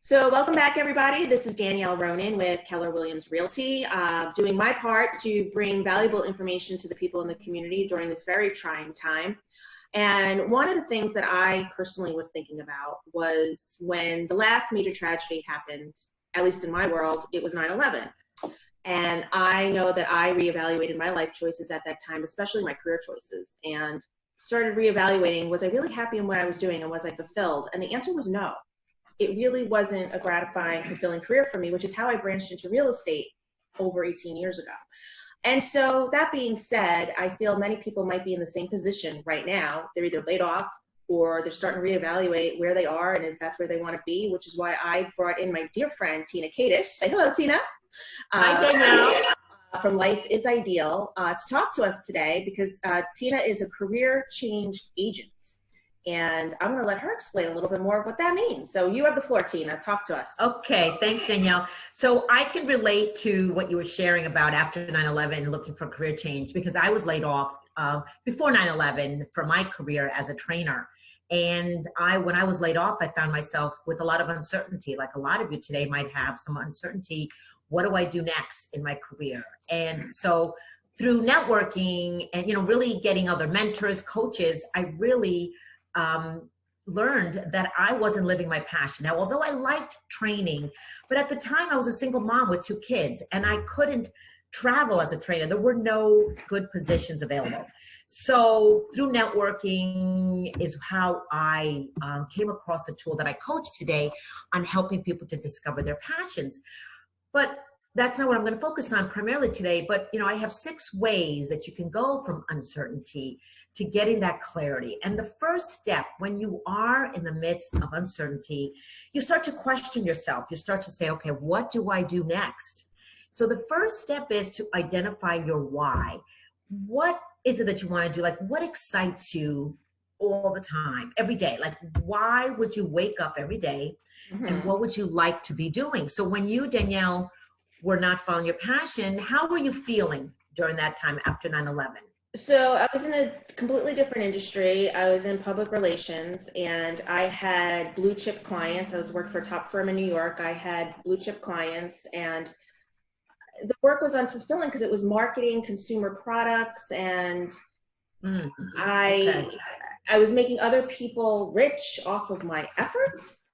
So welcome back, everybody. This is Danielle Ronan with Keller Williams Realty, doing my part to bring valuable information to the people in the community during this very trying time. And one of the things that I personally was thinking about was when the last major tragedy happened, at least in my world, it was 9/11. And I know that I reevaluated my life choices at that time, especially my career choices, and started reevaluating, was I really happy in what I was doing and was I fulfilled? And the answer was no. It really wasn't a gratifying, fulfilling career for me, which is how I branched into real estate over 18 years ago. And so that being said, I feel many people might be in the same position right now. They're either laid off or they're starting to reevaluate where they are and if that's where they want to be, which is why I brought in my dear friend, Tina Kadish. Say hello, Tina. Hi, Danielle. From Life is Ideal to talk to us today because Tina is a career change agent. And I'm going to let her explain a little bit more of what that means. So you have the floor, Tina. Talk to us. Okay, thanks, Danielle. So I can relate to what you were sharing about after 9/11, looking for career change, because I was laid off before 9/11 for my career as a trainer. And when I was laid off, I found myself with a lot of uncertainty, like a lot of you today might have some uncertainty. What do I do next in my career? And so through networking and, really getting other mentors, coaches, I really learned that I wasn't living my passion. Now, although I liked training, but at the time I was a single mom with 2 kids and I couldn't travel as a trainer. There were no good positions available. So through networking is how I came across a tool that I coach today on helping people to discover their passions. But that's not what I'm going to focus on primarily today. But, I have 6 ways that you can go from uncertainty to getting that clarity. And the first step, when you are in the midst of uncertainty, you start to question yourself. You start to say, okay, what do I do next? So the first step is to identify your why. What is it that you want to do? Like, what excites you all the time, every day? Like, why would you wake up every day? Mm-hmm. And what would you like to be doing? So when you, Danielle, were not following your passion, how were you feeling during that time after 9/11? So I was in a completely different industry. I was in public relations and I had blue chip clients. I was working for a top firm in New York. I had blue chip clients and the work was unfulfilling because it was marketing consumer products and I was making other people rich off of my efforts.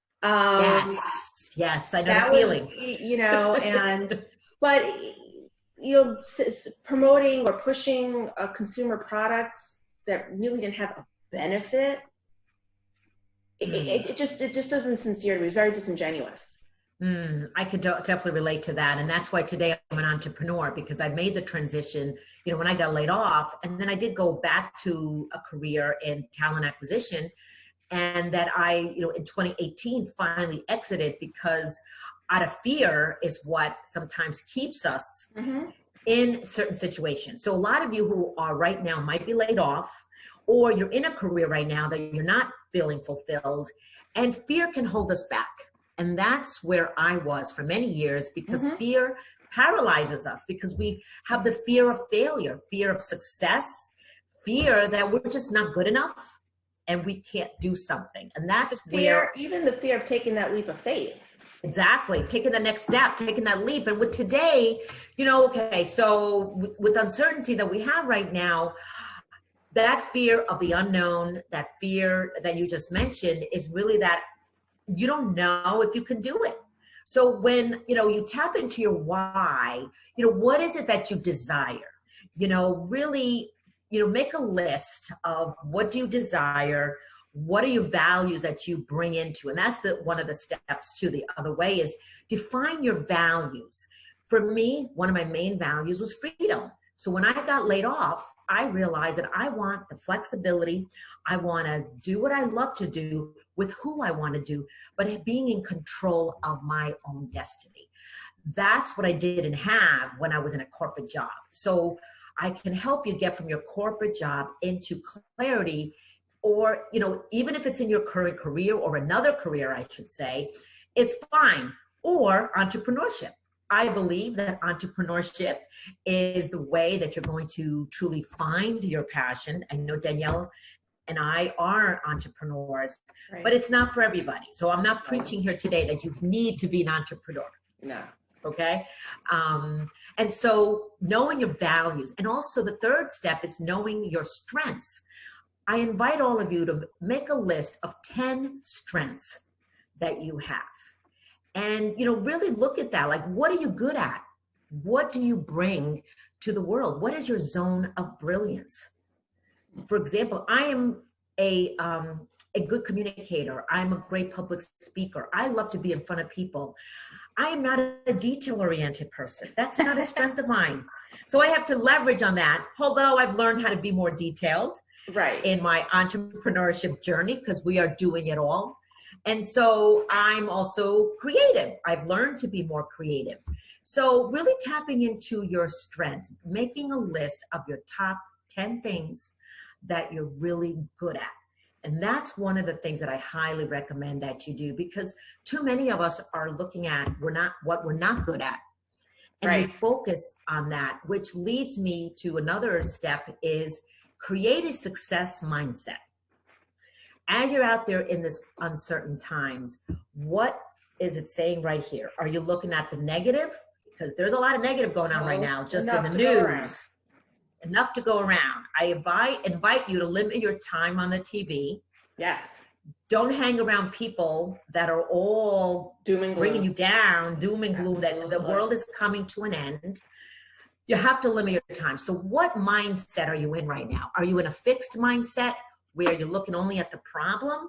Yes, I know the feeling. But promoting or pushing a consumer product that really didn't have a benefit, it just doesn't sincere to me. It was very disingenuous. I could definitely relate to that. And that's why today I'm an entrepreneur, because I made the transition, when I got laid off, and then I did go back to a career in talent acquisition. And that I, in 2018 finally exited because out of fear is what sometimes keeps us in certain situations. So a lot of you who are right now might be laid off, or you're in a career right now that you're not feeling fulfilled, and fear can hold us back. And that's where I was for many years, because fear paralyzes us, because we have the fear of failure, fear of success, fear that we're just not good enough and we can't do something. And that's even the fear of taking that leap of faith. Exactly. Taking the next step, taking that leap. And with today, so with uncertainty that we have right now, that fear of the unknown, that fear that you just mentioned is really that you don't know if you can do it. So when, you tap into your why, what is it that you desire? Really, make a list of what do you desire, what are your values that you bring into, and that's one of the steps too. The other way is define your values. For me, one of my main values was freedom. So when I got laid off, I realized that I want the flexibility. I want to do what I love to do with who I want to do, but being in control of my own destiny. That's what I didn't have when I was in a corporate job. So I can help you get from your corporate job into clarity, or, even if it's in your current career or another career, I should say, it's fine. Or entrepreneurship. I believe that entrepreneurship is the way that you're going to truly find your passion. I know Danielle and I are entrepreneurs, Right. but it's not for everybody. So I'm not preaching here today that you need to be an entrepreneur. No. Okay. And so knowing your values, and also the third step is knowing your strengths. I invite all of you to make a list of 10 strengths that you have. And, really look at that. Like, what are you good at? What do you bring to the world? What is your zone of brilliance? For example, I am a good communicator. I'm a great public speaker. I love to be in front of people. I am not a detail-oriented person. That's not a strength of mine. So I have to leverage on that, although I've learned how to be more detailed in my entrepreneurship journey, because we are doing it all. And so I'm also creative. I've learned to be more creative. So really tapping into your strengths, making a list of your top 10 things that you're really good at. And that's one of the things that I highly recommend that you do, because too many of us are looking at what we're not good at. And we focus on that, which leads me to another step is create a success mindset. As you're out there in this uncertain times, what is it saying right here? Are you looking at the negative? Because there's a lot of negative going on right now, just in the news. Enough to go around. I invite you to limit your time on the TV. Yes. Don't hang around people that are all doom and gloom, bringing you down, doom and gloom, that the world is coming to an end. You have to limit your time. So what mindset are you in right now? Are you in a fixed mindset where you're looking only at the problem?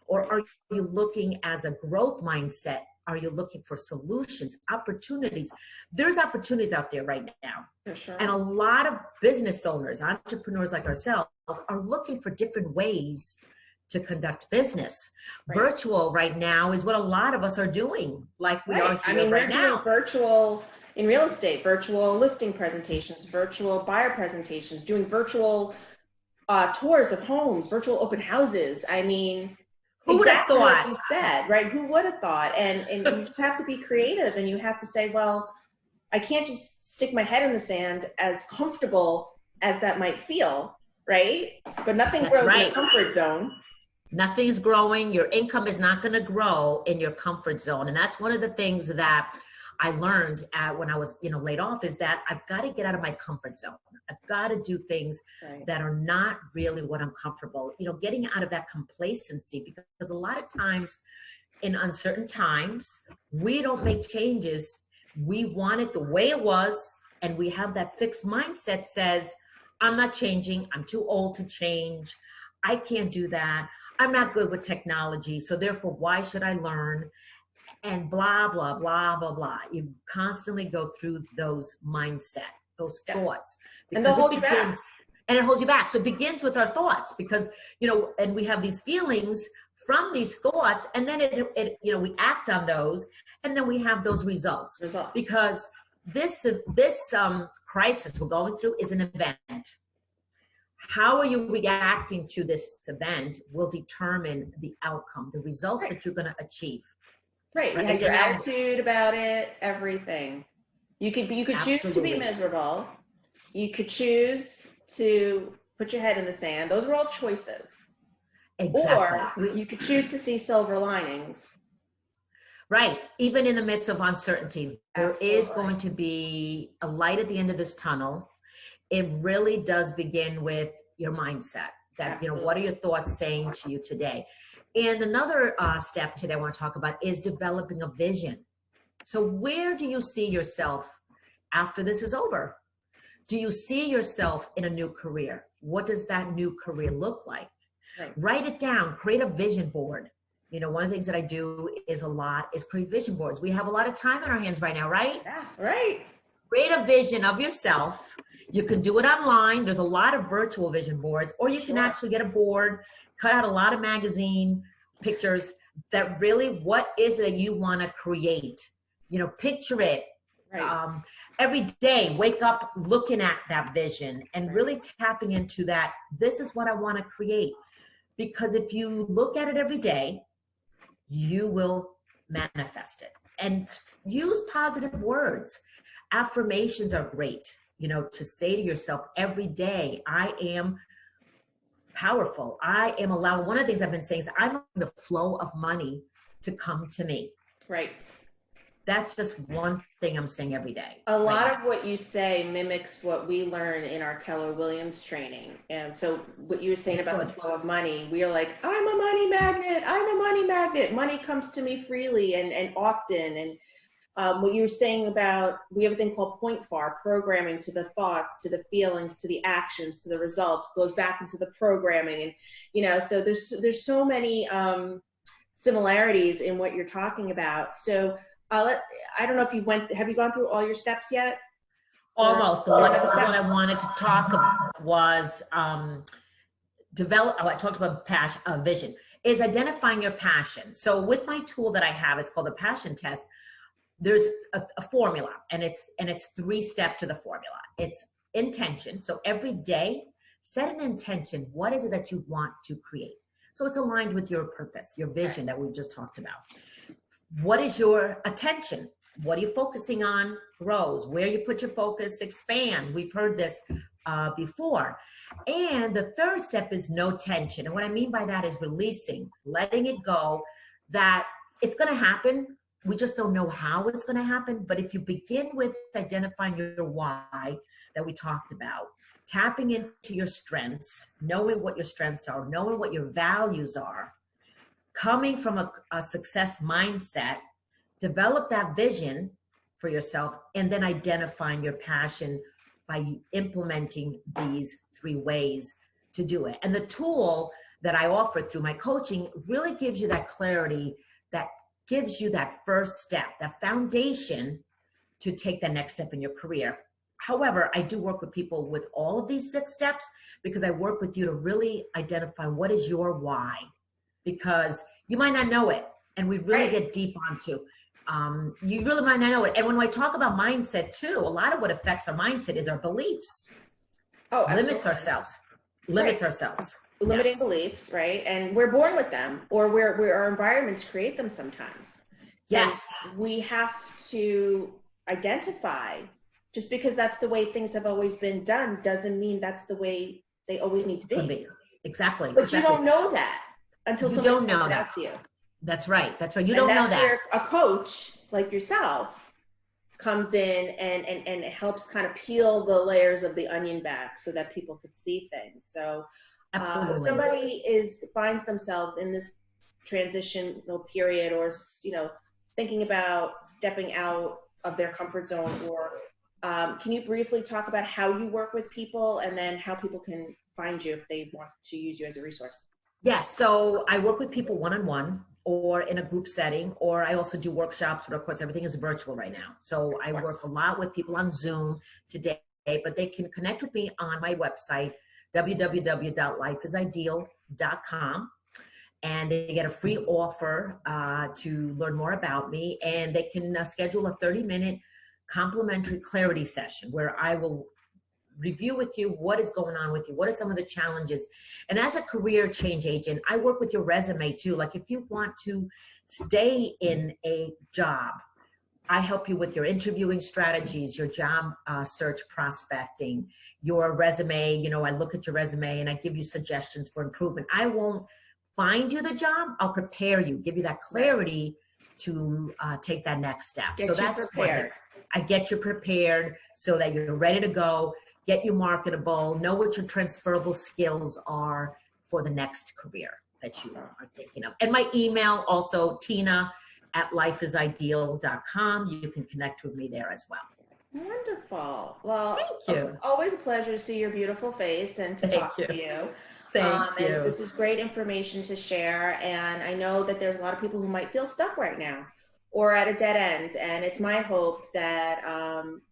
Or are you looking as a growth mindset? Are you looking for solutions, opportunities? There's opportunities out there right now. For sure. And a lot of business owners, entrepreneurs like ourselves, are looking for different ways to conduct business. Virtual right now is what a lot of us are doing, like we are here right now. We're doing virtual in real estate, virtual listing presentations, virtual buyer presentations, doing virtual tours of homes, virtual open houses. I mean, who would have thought? What you said, right? Who would have thought? And you just have to be creative, and you have to say, well, I can't just stick my head in the sand, as comfortable as that might feel, right? But nothing grows in a comfort zone. Nothing's growing. Your income is not going to grow in your comfort zone. And that's one of the things that I learned when I was, laid off, is that I've got to get out of my comfort zone. I've got to do things that are not really what I'm comfortable, getting out of that complacency, because a lot of times in uncertain times, we don't make changes. We want it the way it was. And we have that fixed mindset says, I'm not changing. I'm too old to change. I can't do that. I'm not good with technology. So therefore, why should I learn? And blah, blah, blah, blah, blah. You constantly go through those mindset, those thoughts. And they'll hold you back. And it holds you back. So it begins with our thoughts, because, and we have these feelings from these thoughts, and then we act on those, and then we have those results. Because this crisis we're going through is an event. How are you reacting to this event will determine the outcome, the results that you're going to achieve. Right. You have your attitude about it, everything. You could choose to be miserable. You could choose to put your head in the sand. Those are all choices. Exactly. Or you could choose to see silver linings. Right. Even in the midst of uncertainty, there is going to be a light at the end of this tunnel. It really does begin with your mindset. That, what are your thoughts saying to you today? And another step today I want to talk about is developing a vision. So where do you see yourself after this is over? Do you see yourself in a new career? What does that new career look like? Write it down, create a vision board. One of the things that I do is create vision boards. We have a lot of time on our hands right now, right? Yeah, right. Create a vision of yourself. You can do it online. There's a lot of virtual vision boards, or you can actually get a board, cut out a lot of magazine pictures that really, what is it that you want to create? Picture it. Every day, wake up looking at that vision and really tapping into that. This is what I want to create. Because if you look at it every day, you will manifest it. And use positive words. Affirmations are great, to say to yourself every day, I am powerful. I am allowing, one of the things I've been saying is I'm allowing the flow of money to come to me. Right. That's just one thing I'm saying every day. A lot of what you say mimics what we learn in our Keller Williams training. And so what you were saying about the flow of money, we are like, I'm a money magnet. I'm a money magnet. Money comes to me freely and often. And what you were saying about, we have a thing called point FAR, programming, to the thoughts, to the feelings, to the actions, to the results, goes back into the programming. And, you know, so there's so many similarities in what you're talking about. So I don't know if have you gone through all your steps yet? Almost. The one I wanted to talk about was I talked about passion, vision, is identifying your passion. So with my tool that I have, it's called the passion test. There's a formula, and it's 3-step to the formula. It's intention. So every day, set an intention. What is it that you want to create? So it's aligned with your purpose, your vision that we just talked about. What is your attention? What are you focusing on grows. Where you put your focus expands. We've heard this before. And the 3rd step is no tension. And what I mean by that is releasing, letting it go, that it's going to happen. We just don't know how it's going to happen. But if you begin with identifying your why that we talked about, tapping into your strengths, knowing what your strengths are, knowing what your values are, coming from a success mindset, develop that vision for yourself, and then identifying your passion by implementing these 3 ways to do it. And the tool that I offer through my coaching really gives you that clarity, that gives you that first step, that foundation to take the next step in your career. However, I do work with people with all of these 6 steps because I work with you to really identify what is your why, because you might not know it. And we really get deep onto, you really might not know it. And when I talk about mindset too, a lot of what affects our mindset is our beliefs. Oh, absolutely. Limits ourselves. Limiting beliefs, right? And we're born with them, or where our environments create them sometimes. Yes. And we have to identify, just because that's the way things have always been done doesn't mean that's the way they always need to be. Exactly. But you don't know that until somebody points it out to you. That's right. You don't know that. That's where a coach like yourself comes in and helps kind of peel the layers of the onion back so that people could see things. So if somebody finds themselves in this transitional period, or thinking about stepping out of their comfort zone, or can you briefly talk about how you work with people, and then how people can find you if they want to use you as a resource? Yes. So I work with people one-on-one or in a group setting, or I also do workshops, but of course everything is virtual right now. So I work a lot with people on Zoom today, but they can connect with me on my website, www.lifeisideal.com. And they get a free offer to learn more about me, and they can schedule a 30-minute complimentary clarity session where I will review with you what is going on with you, what are some of the challenges. And as a career change agent, I work with your resume too. Like if you want to stay in a job, I help you with your interviewing strategies, your job search prospecting, your resume. I look at your resume and I give you suggestions for improvement. I won't find you the job. I'll prepare you, give you that clarity to take that next step. So that's what it is. I get you prepared so that you're ready to go, get you marketable, know what your transferable skills are for the next career that you are thinking of. And my email also, tina@lifeisideal.com. You can connect with me there as well. Wonderful. Well, thank you. Always a pleasure to see your beautiful face and to talk to you. Thank you. And this is great information to share. And I know that there's a lot of people who might feel stuck right now or at a dead end. And it's my hope that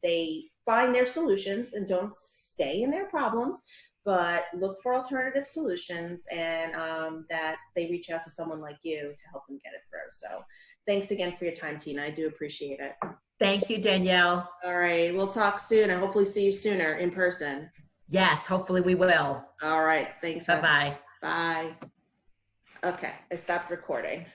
they find their solutions and don't stay in their problems, but look for alternative solutions, and that they reach out to someone like you to help them get it through. So thanks again for your time, Tina. I do appreciate it. Thank you, Danielle. All right. We'll talk soon, and hopefully see you sooner in person. Yes, hopefully we will. All right. Thanks. Bye-bye. Bye. Okay. I stopped recording.